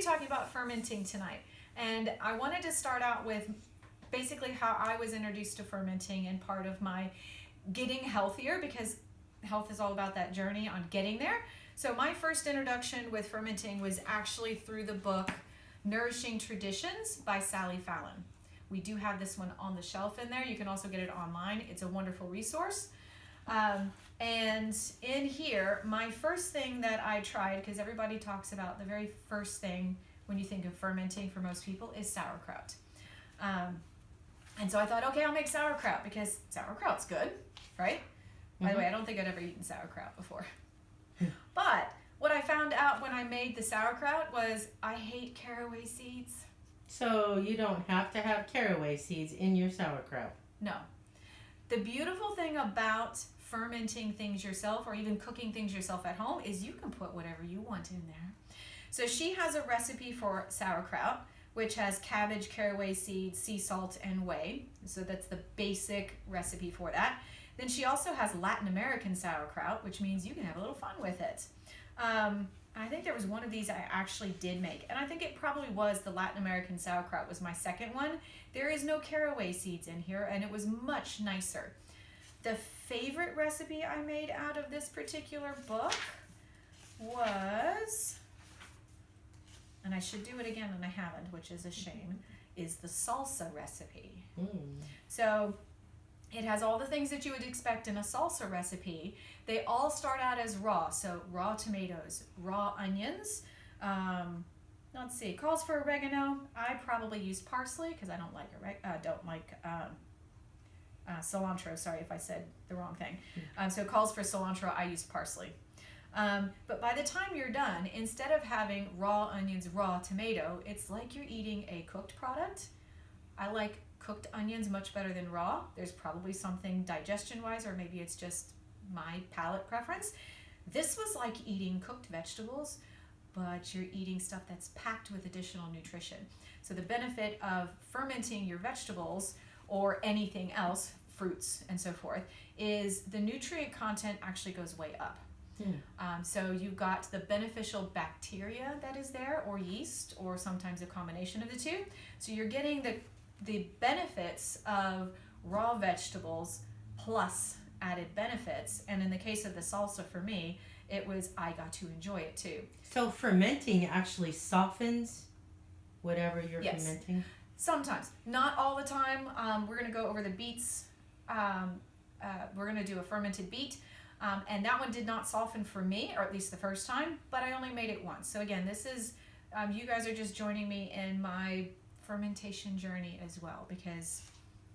talking about fermenting tonight. And I wanted to start out with basically how I was introduced to fermenting and part of my getting healthier, because health is all about that journey on getting there. So my first introduction with fermenting was actually through the book Nourishing Traditions by Sally Fallon. We do have this one on the shelf in there. You can also get it online. It's a wonderful resource. And in here, my first thing that I tried, because everybody talks about the very first thing when you think of fermenting for most people is sauerkraut. And so I thought, okay, I'll make sauerkraut because sauerkraut's good, right? By the way, I don't think I'd ever eaten sauerkraut before. But what I found out when I made the sauerkraut was I hate caraway seeds. So you don't have to have caraway seeds in your sauerkraut. No. The beautiful thing about fermenting things yourself or even cooking things yourself at home is you can put whatever you want in there. So she has a recipe for sauerkraut, which has cabbage, caraway seeds, sea salt, and whey. So that's the basic recipe for that. Then she also has Latin American sauerkraut, which means you can have a little fun with it. I think there was one of these I actually did make, and I think it probably was the Latin American sauerkraut was my second one. There is no caraway seeds in here, and it was much nicer. The favorite recipe I made out of this particular book was, and I should do it again and I haven't, which is a shame, is the salsa recipe. So it has all the things that you would expect in a salsa recipe. They all start out as raw, so raw tomatoes, raw onions. Let's see, calls for oregano. I probably used parsley because I don't like cilantro. Sorry if I said the wrong thing. So it calls for cilantro. I used parsley. But by the time you're done, instead of having raw onions, raw tomato, it's like you're eating a cooked product. I like cooked onions much better than raw. There's probably something digestion-wise, or maybe it's just my palate preference. This was like eating cooked vegetables, but you're eating stuff that's packed with additional nutrition. So the benefit of fermenting your vegetables or anything else, fruits and so forth, is the nutrient content actually goes way up. So you've got the beneficial bacteria that is there, or yeast, or sometimes a combination of the two. So you're getting the benefits of raw vegetables plus added benefits. And in the case of the salsa for me, it was I got to enjoy it too. So fermenting actually softens whatever you're fermenting? Sometimes. Not all the time. We're going to go over the beets. We're going to do a fermented beet. And that one did not soften for me, or at least the first time, but I only made it once. So again, this is, you guys are just joining me in my fermentation journey as well, because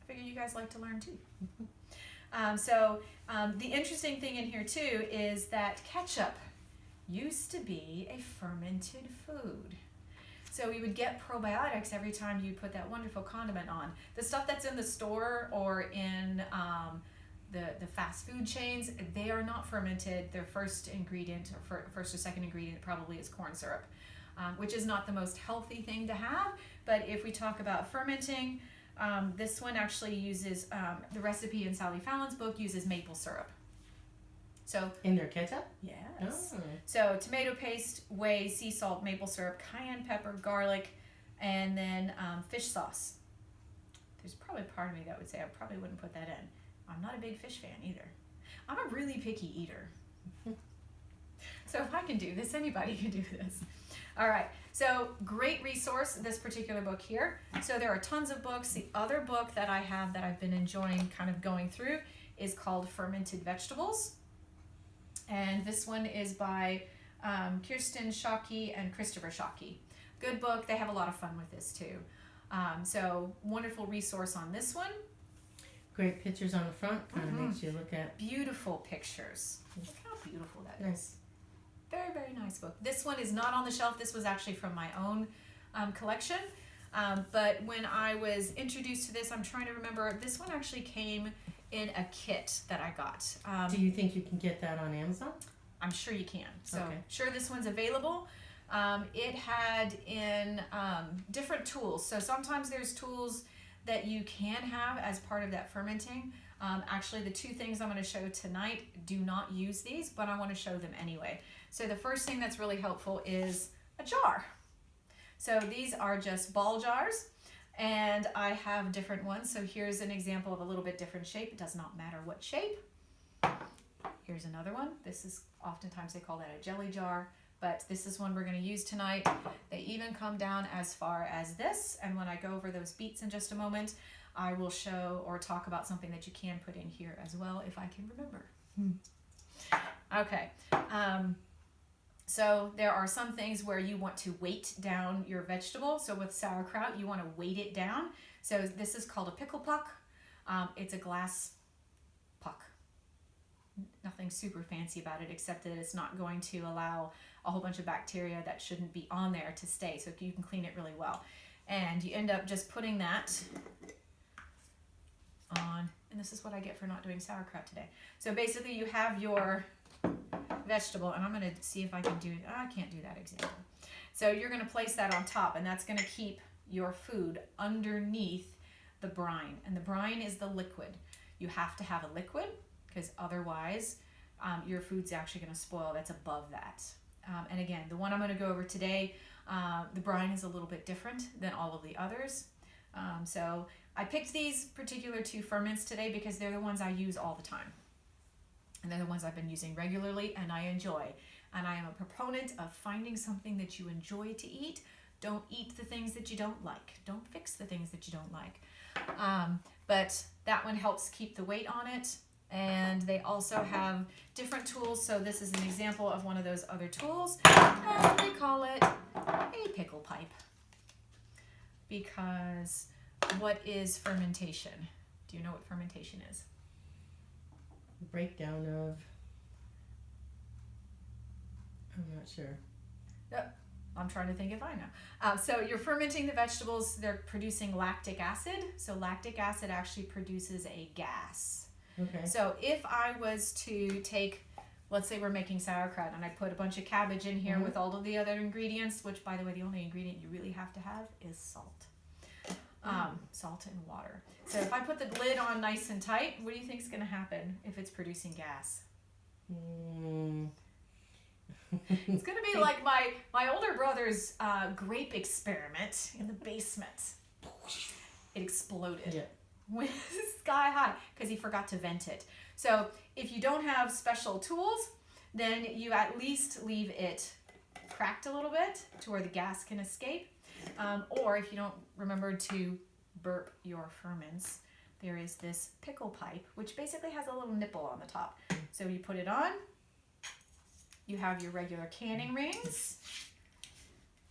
I figure you guys like to learn too. The interesting thing in here too is that ketchup used to be a fermented food. So we would get probiotics every time you put that wonderful condiment on. The stuff that's in the store or in the fast food chains, they are not fermented. Their first ingredient, or first or second ingredient, probably is corn syrup, which is not the most healthy thing to have. But if we talk about fermenting, this one actually uses, the recipe in Sally Fallon's book uses maple syrup. So in their ketchup? Yes. Oh. So tomato paste, whey, sea salt, maple syrup, cayenne pepper, garlic, and then fish sauce. There's probably part of me that would say I probably wouldn't put that in. I'm not a big fish fan either. I'm a really picky eater. So if I can do this, anybody can do this. All right, so great resource, this particular book here. So there are tons of books. The other book that I have that I've been enjoying kind of going through is called Fermented Vegetables. And this one is by Kirsten Shockey and Christopher Shockey. Good book. They have a lot of fun with this too. So wonderful resource on this one. Great pictures on the front, kind of makes you look at. Beautiful pictures. Look how beautiful that is. Very, very nice book. This one is not on the shelf. This was actually from my own collection. But when I was introduced to this, I'm trying to remember, this one actually came in a kit that I got. Do you think you can get that on Amazon? I'm sure you can. So okay. Sure, this one's available. It had in different tools. So sometimes there's tools that you can have as part of that fermenting. Actually, the two things I'm going to show tonight do not use these, but I want to show them anyway. So the first thing that's really helpful is a jar. So these are just ball jars, and I have different ones. So here's an example of a little bit different shape. It does not matter what shape. Here's another one. This is, oftentimes they call that a jelly jar, but this is one we're going to use tonight. They even come down as far as this, and when I go over those beets in just a moment, I will show or talk about something that you can put in here as well if I can remember. Okay. So there are some things where you want to weight down your vegetable. So with sauerkraut, you want to weight it down. So this is called a pickle puck. It's a glass puck. Nothing super fancy about it, except that it's not going to allow a whole bunch of bacteria that shouldn't be on there to stay. So you can clean it really well. And you end up just putting that on, and this is what I get for not doing sauerkraut today. So basically you have your vegetable, and I'm going to see if I can do, I can't do that example. So you're going to place that on top, and that's going to keep your food underneath the brine. And the brine is the liquid. You have to have a liquid, because otherwise your food's actually going to spoil. That's above that. And again, the one I'm going to go over today, the brine is a little bit different than all of the others. So I picked these particular 2 ferments today because they're the ones I use all the time. And they're the ones I've been using regularly and I enjoy. And I am a proponent of finding something that you enjoy to eat. Don't eat the things that you don't like. Don't fix the things that you don't like. But that one helps keep the weight on it. And they also have different tools. So this is an example of one of those other tools. And they call it a pickle pipe. Because what is fermentation? Do you know what fermentation is? Breakdown of, I'm not sure. Yep. I'm trying to think if I know. So you're fermenting the vegetables. They're producing lactic acid. So lactic acid actually produces a gas. Okay. So if I was to take, let's say we're making sauerkraut, and I put a bunch of cabbage in here with all of the other ingredients, which, by the way, the only ingredient you really have to have is salt. Salt and water. So if I put the lid on nice and tight, what do you think is going to happen if it's producing gas? It's going to be like my older brother's grape experiment in the basement. It exploded. Yeah. Went sky high because he forgot to vent it. So if you don't have special tools, then you at least leave it cracked a little bit to where the gas can escape. Or if you don't remember to burp your ferments, there is this pickle pipe, which basically has a little nipple on the top. So you put it on, you have your regular canning rings,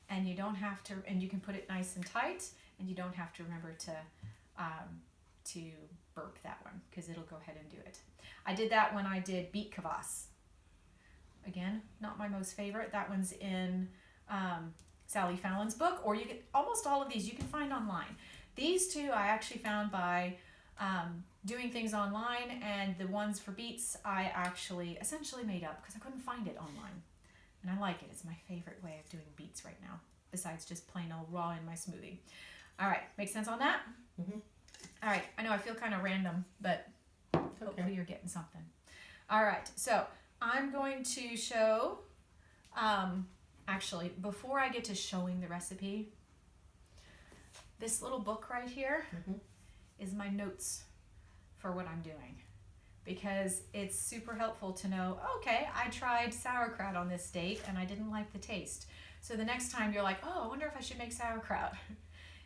and you don't have to, and you can put it nice and tight, and you don't have to remember to burp that one, because it'll go ahead and do it. I did that when I did beet kvass. Again, not my most favorite. That one's in Sally Fallon's book, or you get almost all of these you can find online. These 2 I actually found by doing things online, and the ones for beets I actually essentially made up because I couldn't find it online. And I like it. It's my favorite way of doing beets right now, besides just plain old raw in my smoothie. All right, make sense on that? Mm-hmm. All right, I know I feel kind of random, but hopefully you're getting something. All right, so I'm going to show, actually, before I get to showing the recipe, this little book right here is my notes for what I'm doing, because it's super helpful to know, okay, I tried sauerkraut on this date and I didn't like the taste. So the next time you're like, oh, I wonder if I should make sauerkraut.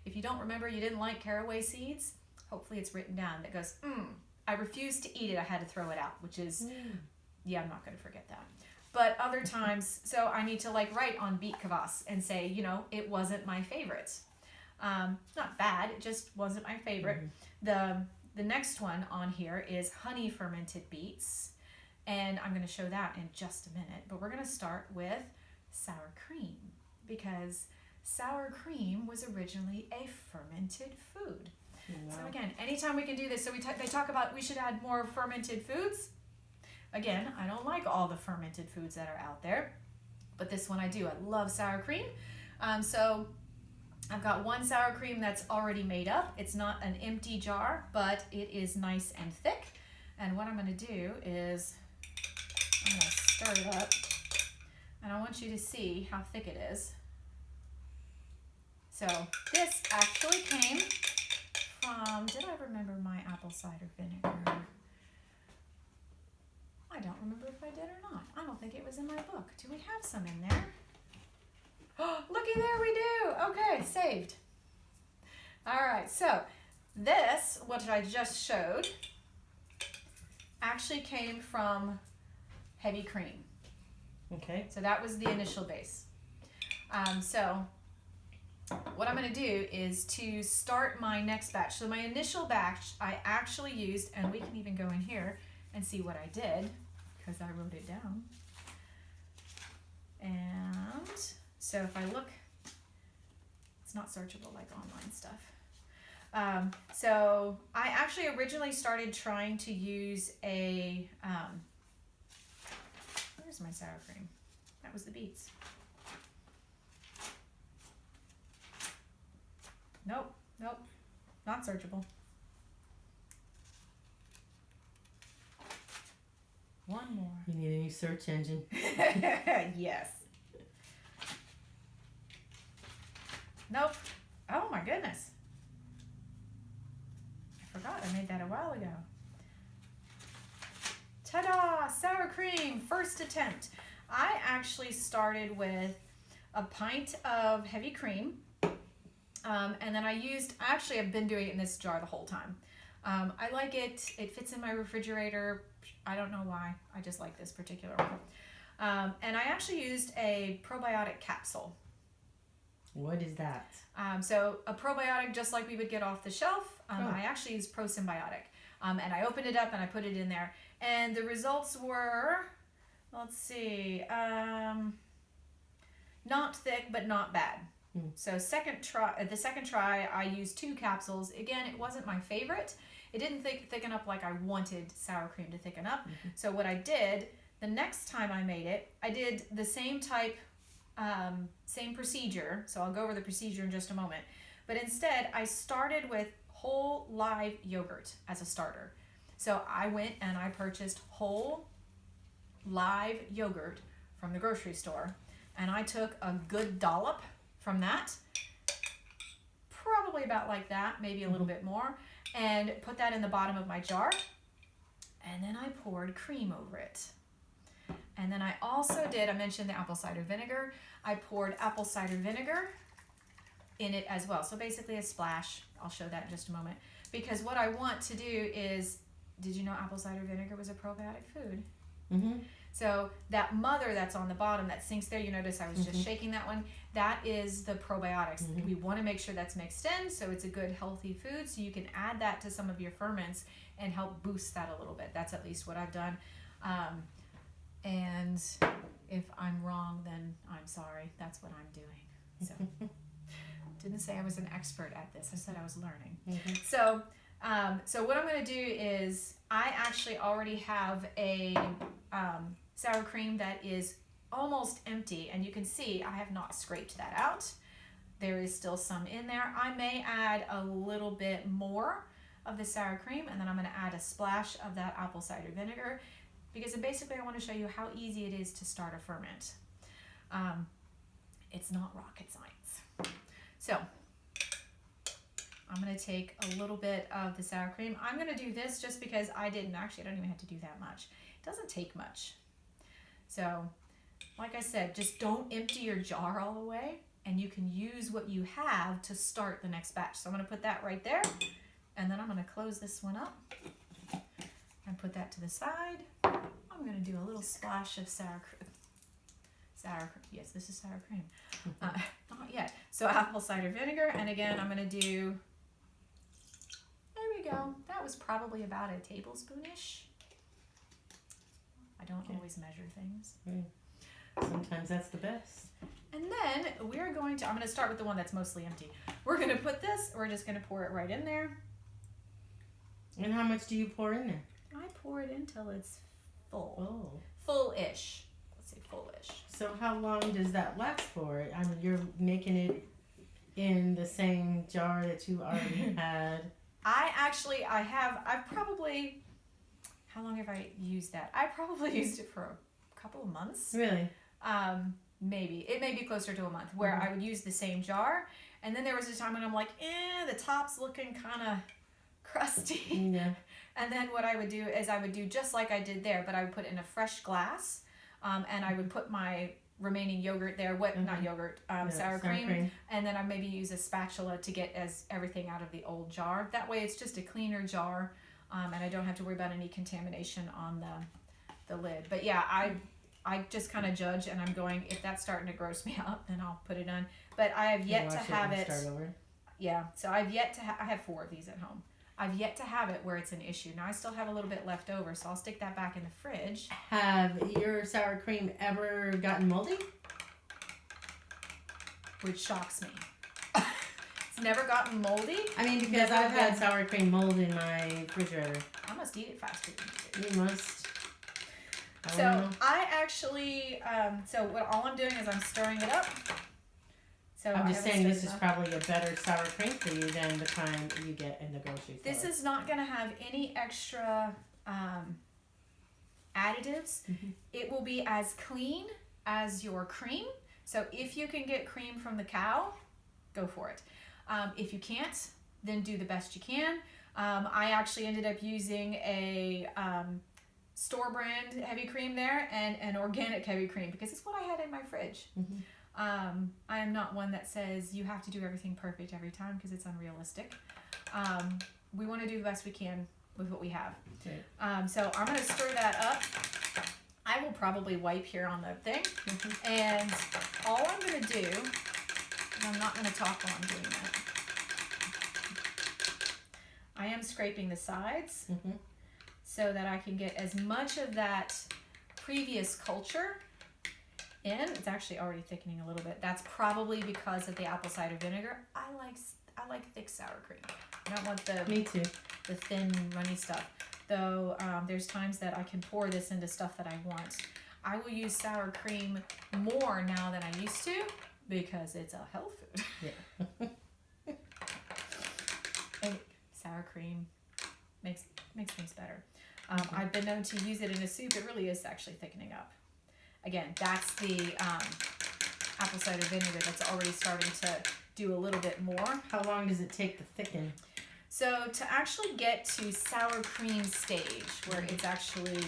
If you don't remember you didn't like caraway seeds, hopefully it's written down that goes, I refused to eat it, I had to throw it out, which is, yeah, I'm not going to forget that. But other times, so I need to write on beet kvass and say, it wasn't my favorite. Not bad, it just wasn't my favorite. The next one on here is honey fermented beets, and I'm going to show that in just a minute. But we're going to start with sour cream, because sour cream was originally a fermented food. Wow. So again, anytime we can do this, so they talk about we should add more fermented foods. Again, I don't like all the fermented foods that are out there, but this one I do. I love sour cream. So I've got one sour cream that's already made up. It's not an empty jar, but it is nice and thick. And what I'm going to do is I'm going to stir it up, and I want you to see how thick it is. So this actually came from, did I remember my apple cider vinegar? I don't remember if I did or not. I don't think it was in my book. Do we have some in there? Oh, looky there, we do. Okay, saved. All right, so this, what I just showed, actually came from heavy cream. Okay. So that was the initial base. So what I'm going to do is to start my next batch. So my initial batch I actually used, and we can even go in here and see what I did because I wrote it down. And so if I look, it's not searchable like online stuff. So I actually originally started trying to use a, where's my sour cream? That was the beets. Nope, not searchable. One more. You need a new search engine. Yes. Nope. Oh my goodness. I forgot I made that a while ago. Ta-da! Sour cream, first attempt. I actually started with a pint of heavy cream. And then I used, actually I've been doing it in this jar the whole time. I like it. It fits in my refrigerator. I don't know why. I just like this particular one. And I actually used a probiotic capsule. What is that? So a probiotic, just like we would get off the shelf, I actually used Prosynbiotic. And I opened it up and I put it in there. And the results were, let's see, not thick, but not bad. So the second try, I used 2 capsules. Again, it wasn't my favorite. It didn't thicken up like I wanted sour cream to thicken up. So what I did, the next time I made it, I did the same type, same procedure. So I'll go over the procedure in just a moment. But instead, I started with whole live yogurt as a starter. So I went and I purchased whole live yogurt from the grocery store. And I took a good dollop from that, probably about like that, maybe a little bit more, and put that in the bottom of my jar. And then I poured cream over it. And then I also did, I mentioned the apple cider vinegar. I poured apple cider vinegar in it as well. So basically a splash. I'll show that in just a moment. Because what I want to do is, did you know apple cider vinegar was a probiotic food? Mm-hmm. So that mother that's on the bottom that sinks there, you notice I was just shaking that one, that is the probiotics. We want to make sure that's mixed in so it's a good healthy food, so you can add that to some of your ferments and help boost that a little bit. That's at least what I've done. And if I'm wrong, then I'm sorry. That's what I'm doing. So didn't say I was an expert at this. I said I was learning. So what I'm going to do is I actually already have a sour cream that is almost empty, and you can see I have not scraped that out. There is still some in there. I may add a little bit more of the sour cream, and then I'm going to add a splash of that apple cider vinegar, because basically I want to show you how easy it is to start a ferment. It's not rocket science. So I'm going to take a little bit of the sour cream. I'm going to do this just because I don't even have to do that much. It doesn't take much. So, like I said, just don't empty your jar all the way, and you can use what you have to start the next batch. So I'm going to put that right there, and then I'm going to close this one up and put that to the side. I'm going to do a little splash of sour cream. Yes, this is sour cream. Not yet. So apple cider vinegar, and again, I'm going to do, there we go. That was probably about a tablespoonish. I don't always measure things. Sometimes that's the best. And then I'm going to start with the one that's mostly empty. We're going to put this, we're just going to pour it right in there. And how much do you pour in there? I pour it until it's full. Oh. Full-ish. Let's say full-ish. So how long does that last for? I mean, you're making it in the same jar that you already had. I've probably, how long have I used that? I probably used it for a couple of months. Really? Maybe. It may be closer to a month, where I would use the same jar, And then there was a time when I'm like, the top's looking kind of crusty. Yeah. And then what I would do is I would do just like I did there, but I would put in a fresh glass, and I would put my remaining yogurt there. Not yogurt, sour cream. And then I maybe use a spatula to get everything out of the old jar. That way it's just a cleaner jar, and I don't have to worry about any contamination on the lid. But yeah, I just kind of judge, and I'm going, if that's starting to gross me out, then I'll put it on. But I have yet to have it. Start over. Yeah, so I've yet to I have 4 of these at home. I've yet to have it where it's an issue. Now I still have a little bit left over, so I'll stick that back in the fridge. Have your sour cream ever gotten moldy? Which shocks me. It's never gotten moldy. I mean, because I've had sour cream mold in my refrigerator. I must eat it faster than you do. You must. I actually, all I'm doing is I'm stirring it up. So I'm just saying this is probably a better sour cream for you than the kind you get in the grocery store. This is not going to have any extra additives. Mm-hmm. It will be as clean as your cream. So if you can get cream from the cow, go for it. If you can't, then do the best you can. I actually ended up using a store brand heavy cream there and an organic heavy cream because it's what I had in my fridge. Mm-hmm. I am not one that says you have to do everything perfect every time because it's unrealistic. We want to do the best we can with what we have. Okay. So I'm going to stir that up. I will probably wipe here on the thing. Mm-hmm. And all I'm going to do, and I'm not going to talk while I'm doing that, I am scraping the sides so that I can get as much of that previous culture in. It's actually already thickening a little bit. That's probably because of the apple cider vinegar. I like thick sour cream. I don't want the thin runny stuff. Though there's times that I can pour this into stuff that I want. I will use sour cream more now than I used to because it's a health food. Yeah. And sour cream makes things better. I've been known to use it in a soup. It really is actually thickening up. Again, that's the apple cider vinegar that's already starting to do a little bit more. How long does it take to thicken? So to actually get to sour cream stage, where it's actually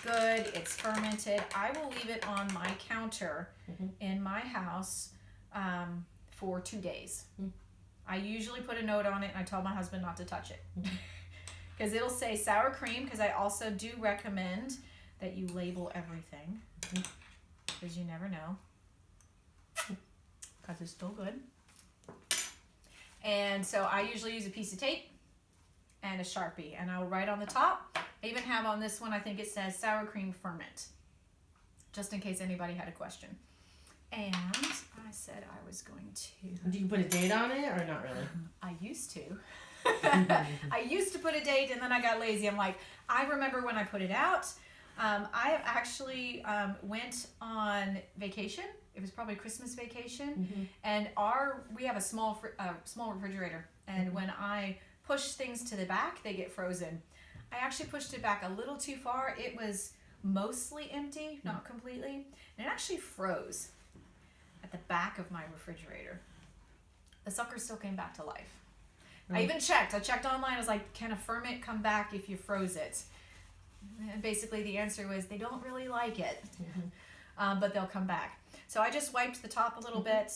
good, it's fermented, I will leave it on my counter in my house for 2 days. I usually put a note on it, and I tell my husband not to touch it. Because it'll say sour cream, because I also do recommend that you label everything, because you never know, because it's still good. And so I usually use a piece of tape and a Sharpie, and I'll write on the top. I even have on this one, I think it says sour cream ferment, just in case anybody had a question. And I said I was going to... Do you put a date on it or not really? I used to. I used to put a date, and then I got lazy. I'm like, I remember when I put it out. I have actually went on vacation. It was probably Christmas vacation, and we have a small refrigerator, and when I push things to the back, they get frozen. I actually pushed it back a little too far. It was mostly empty, not completely, and it actually froze at the back of my refrigerator. The sucker still came back to life. I even checked. I checked online. I was like, can a ferment come back if you froze it? And basically the answer was they don't really like it, but they'll come back. So I just wiped the top a little bit,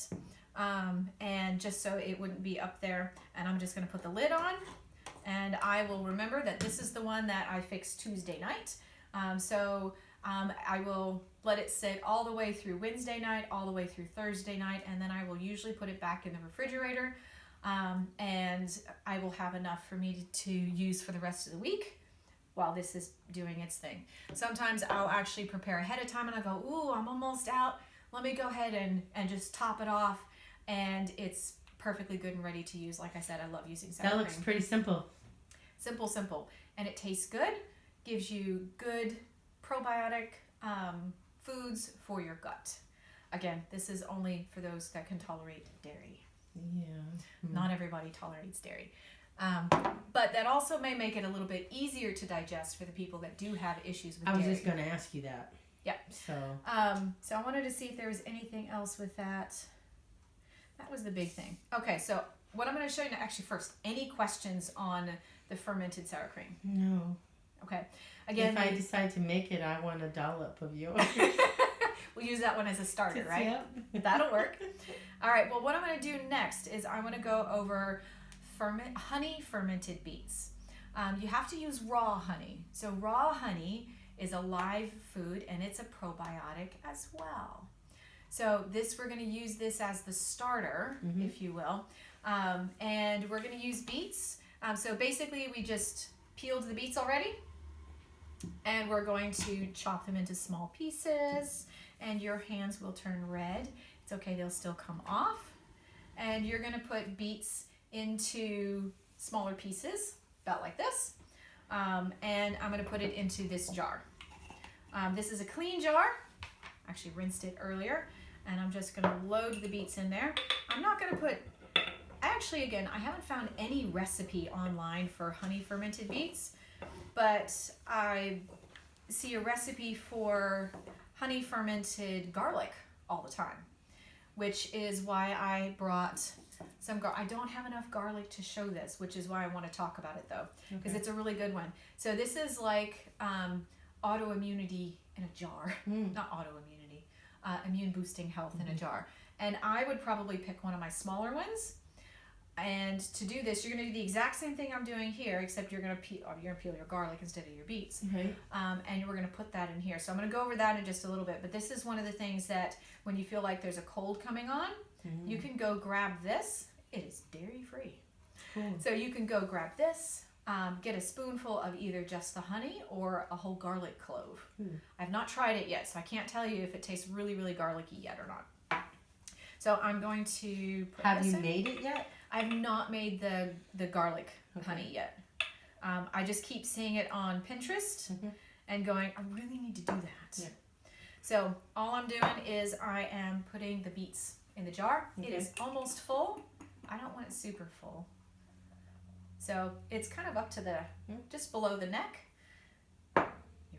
and just so it wouldn't be up there. And I'm just going to put the lid on, and I will remember that this is the one that I fixed Tuesday night. I will let it sit all the way through Wednesday night, all the way through Thursday night, and then I will usually put it back in the refrigerator, and I will have enough for me to use for the rest of the week while this is doing its thing. Sometimes I'll actually prepare ahead of time, and I go, ooh, I'm almost out. Let me go ahead and just top it off, and it's perfectly good and ready to use. Like I said, I love using sour cream. That looks pretty simple. Simple. And it tastes good, gives you good probiotic foods for your gut. Again, this is only for those that can tolerate dairy. Yeah. Not everybody tolerates dairy. But that also may make it a little bit easier to digest for the people that do have issues with dairy. I was just going to ask you that. Yeah. So I wanted to see if there was anything else with that. That was the big thing. Okay, so what I'm going to show you now, actually first, any questions on the fermented sour cream? No. Okay. Again, if I decide to make it, I want a dollop of yours. We'll use that one as a starter, right? Yep. That'll work. All right, well, what I'm going to do next is I'm going to go over honey fermented beets. You have to use raw honey. So raw honey is a live food and it's a probiotic as well. So we're going to use this as the starter, if you will. And we're going to use beets. So basically we just peeled the beets already and we're going to chop them into small pieces and your hands will turn red. It's okay, they'll still come off. And you're going to put beets into smaller pieces, about like this. And I'm going to put it into this jar. This is a clean jar. Actually rinsed it earlier. And I'm just going to load the beets in there. I'm not going to put, actually again, I haven't found any recipe online for honey fermented beets, but I see a recipe for honey fermented garlic all the time, which is why I brought some I don't have enough garlic to show this, which is why I want to talk about it though, because it's a really good one. So this is like autoimmunity in a jar, not autoimmunity, immune boosting health in a jar. And I would probably pick one of my smaller ones. And to do this, you're going to do the exact same thing I'm doing here, except you're going to peel your garlic instead of your beets. Right. And we're going to put that in here. So I'm going to go over that in just a little bit. But this is one of the things that when you feel like there's a cold coming on, you can go grab this. It is dairy free. Cool. So you can go grab this, get a spoonful of either just the honey or a whole garlic clove. I've not tried it yet, so I can't tell you if it tastes really, really garlicky yet or not. So I'm going to put Have this you in. made it yet? I've not made the garlic honey yet. I just keep seeing it on Pinterest and going, I really need to do that. Yeah. So all I'm doing is I am putting the beets in the jar. It is almost full. I don't want it super full. So it's kind of up to the, just below the neck. You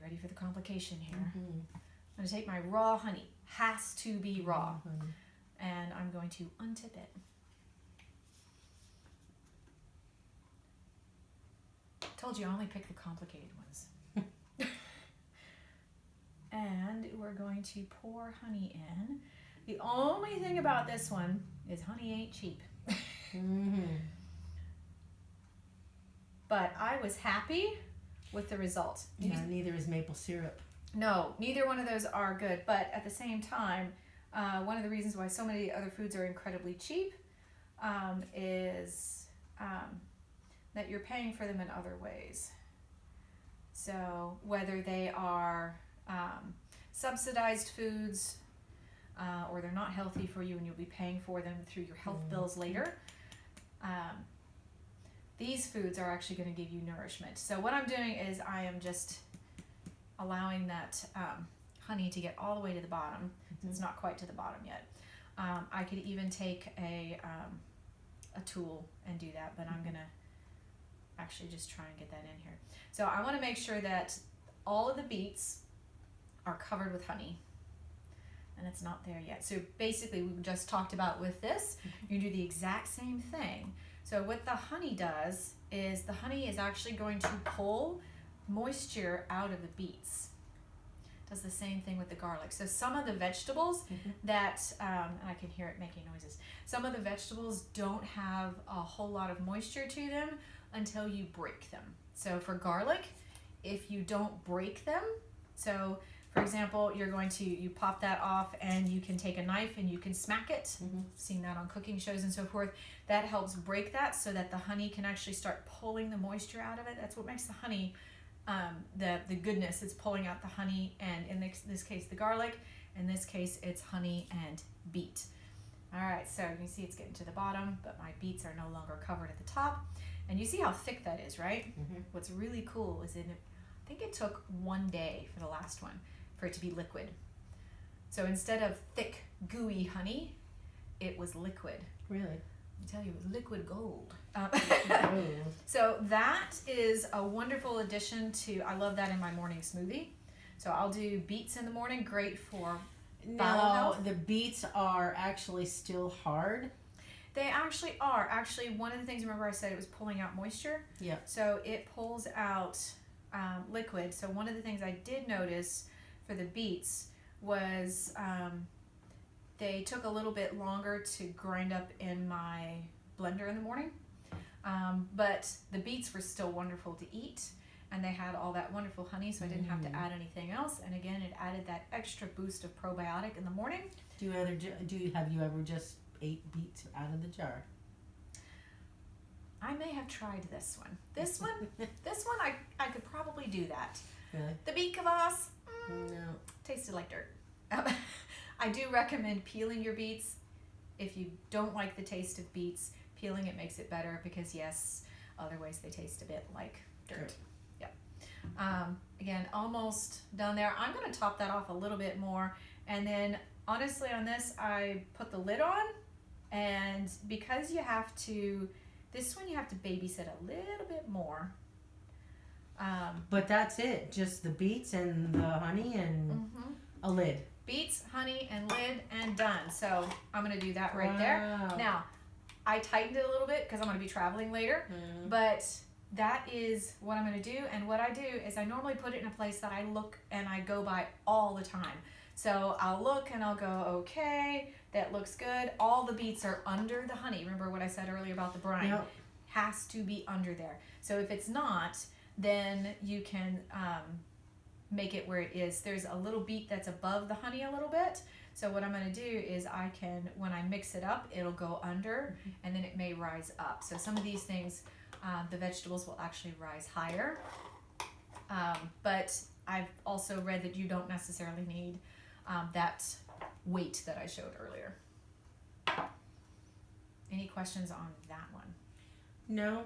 ready for the complication here? I'm going to take my raw honey. Has to be raw. And I'm going to untip it. Told you I only pick the complicated ones. And we're going to pour honey in. The only thing about this one is honey ain't cheap. But I was happy with the result. Yeah, neither is maple syrup. No, neither one of those are good. But at the same time, one of the reasons why so many other foods are incredibly cheap is that you're paying for them in other ways. So whether they are subsidized foods or they're not healthy for you and you'll be paying for them through your health bills later, these foods are actually going to give you nourishment. So what I'm doing is I am just allowing that honey to get all the way to the bottom. It's not quite to the bottom yet. I could even take a tool and do that, but I'm going to actually just try and get that in here. So I want to make sure that all of the beets are covered with honey, and it's not there yet. So basically we just talked about with this, you do the exact same thing. So what the honey does is the honey is actually going to pull moisture out of the beets. Does the same thing with the garlic. So some of the vegetables that, and I can hear it making noises, some of the vegetables don't have a whole lot of moisture to them until you break them. So for garlic, if you don't break them, so for example, you pop that off and you can take a knife and you can smack it. Seen that on cooking shows and so forth. That helps break that so that the honey can actually start pulling the moisture out of it. That's what makes the honey, the goodness. It's pulling out the honey and in this case the garlic. In this case it's honey and beet. All right, so you can see it's getting to the bottom, but my beets are no longer covered at the top. And you see how thick that is, right? What's really cool is I think it took 1 day for the last one for it to be liquid. So instead of thick, gooey honey, it was liquid. Really? I tell you, it was liquid gold. So that is a wonderful addition to, I love that in my morning smoothie. So I'll do beets in the morning, great for bowel Now, health. the beets are actually still hard. They actually are. Actually, one of the things, remember I said it was pulling out moisture? Yeah. So it pulls out liquid. So one of the things I did notice for the beets was they took a little bit longer to grind up in my blender in the morning. But the beets were still wonderful to eat. And they had all that wonderful honey, so I didn't have to add anything else. And again, it added that extra boost of probiotic in the morning. Have you ever just ate beets out of the jar? I may have tried this one. This one, I could probably do that. Really? The beet kvass, No. tasted like dirt. I do recommend peeling your beets. If you don't like the taste of beets, peeling it makes it better because yes, other ways they taste a bit like dirt. Again, almost done there. I'm going to top that off a little bit more, and then honestly on this I put the lid on, and because you have to, this one you have to babysit a little bit more. But that's it, just the beets and the honey and a lid. Beets, honey, and lid, and done. So I'm going to do that right there. Now, I tightened it a little bit because I'm going to be traveling later, but that is what I'm going to do. And what I do is I normally put it in a place that I look and I go by all the time. So I'll look and I'll go, okay, that looks good. All the beets are under the honey. Remember what I said earlier about the brine? Yep. Has to be under there. So if it's not, then you can make it where it is. There's a little beet that's above the honey a little bit. So what I'm going to do is I can, when I mix it up, it'll go under and then it may rise up. So some of these things, the vegetables will actually rise higher. But I've also read that you don't necessarily need that weight that I showed earlier. Any questions on that one? No.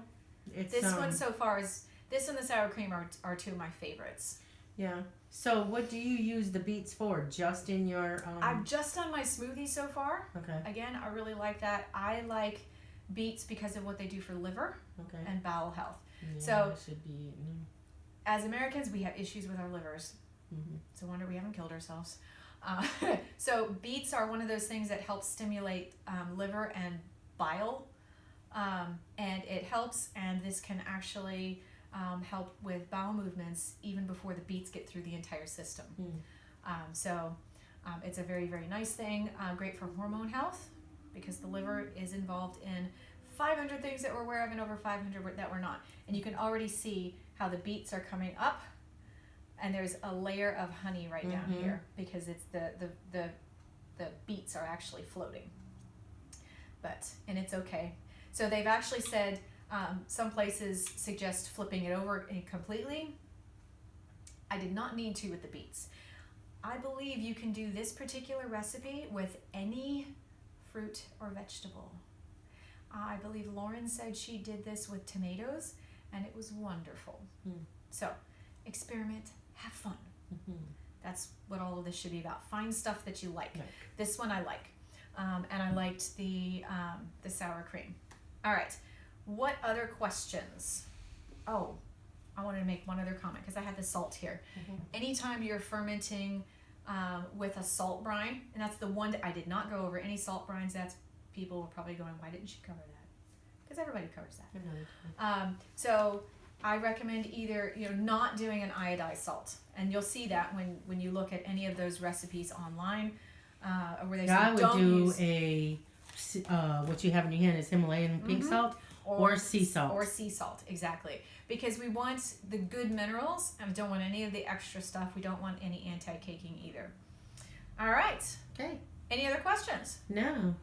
It's this one so far is, this and the sour cream are two of my favorites. Yeah. So what do you use the beets for? Just in your... I've just done my smoothie so far. Okay. Again, I really like that. I like beets because of what they do for liver and bowel health. Yeah, so it should be... as Americans, we have issues with our livers. It's a wonder we haven't killed ourselves. So beets are one of those things that helps stimulate liver and bile. And it helps, and this can actually help with bowel movements even before the beets get through the entire system. So it's a very, very nice thing. Great for hormone health because the liver is involved in 500 things that we're aware of and over 500 that we're not. And you can already see how the beets are coming up, and there's a layer of honey right down here because it's the beets are actually floating. And it's okay. So they've actually said some places suggest flipping it over completely. I did not need to with the beets. I believe you can do this particular recipe with any fruit or vegetable. I believe Lauren said she did this with tomatoes, and it was wonderful. So experiment, have fun. That's what all of this should be about. Find stuff that you like. This one I like. And I liked the sour cream. All right. What other questions? Oh, I wanted to make one other comment because I had the salt here. Anytime you're fermenting with a salt brine, and that's the one that I did not go over any salt brines, that's people were probably going, why didn't she cover that? Because everybody covers that. So I recommend either not doing an iodized salt, and you'll see that when you look at any of those recipes online. Where they say I would don't do use what you have in your hand is Himalayan pink salt or sea salt. Or sea salt, exactly. Because we want the good minerals and we don't want any of the extra stuff. We don't want any anti-caking either. All right. Okay. Any other questions? No.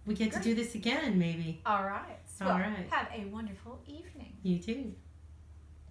We get to do this again, maybe. All right. All right. Have a wonderful evening. You too.